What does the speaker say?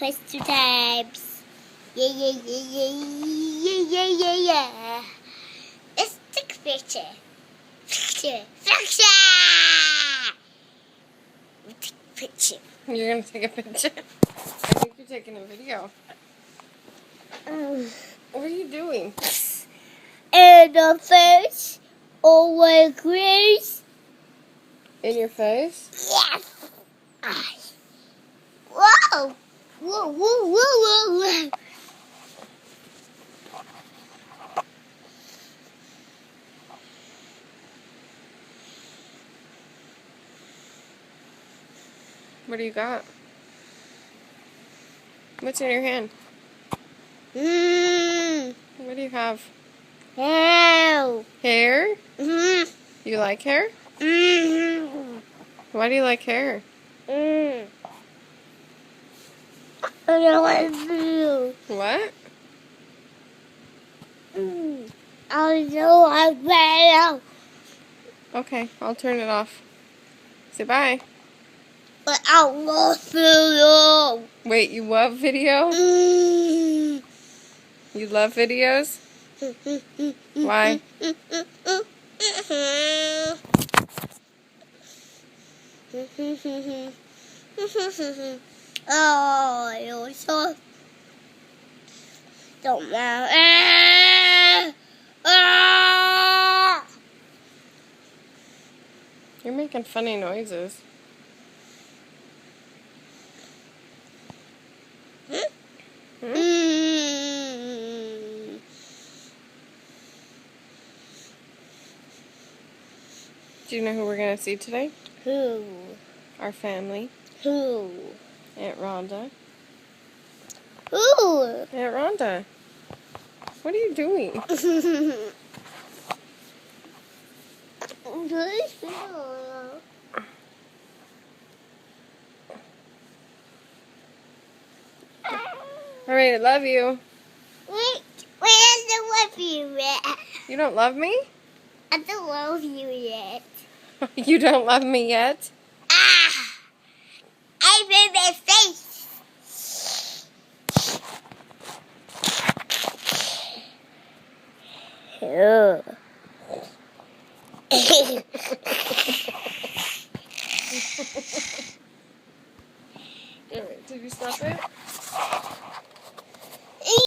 place 2 times. Yeah, yeah, yeah, yeah, yeah, yeah, yeah. Let's take a picture. Picture. We'll take a picture. You're going to take a picture? I think you're taking a video. What are you doing? And the face over Grace. In your face? Yes. Whoa. Whoa, whoa, whoa, whoa, whoa. What do you got? What's in your hand? What do you have? Hell. Hair? Mm-hmm. You like hair? Mm-hmm. Why do you like hair? I don't want to. What? I don't want to. Okay, I'll turn it off. Say bye. But I love you. Wait, you love video? You love videos? Why? Oh, you're so don't matter. You're making funny noises. Do you know who we're going to see today? Who? Our family. Who? Aunt Rhonda. Who? Aunt Rhonda. What are you doing? Alright, I love you. Wait, I don't love you yet. You don't love me? I don't love you yet. You don't love me yet? I made my face. Oh. Alright, did you stop it?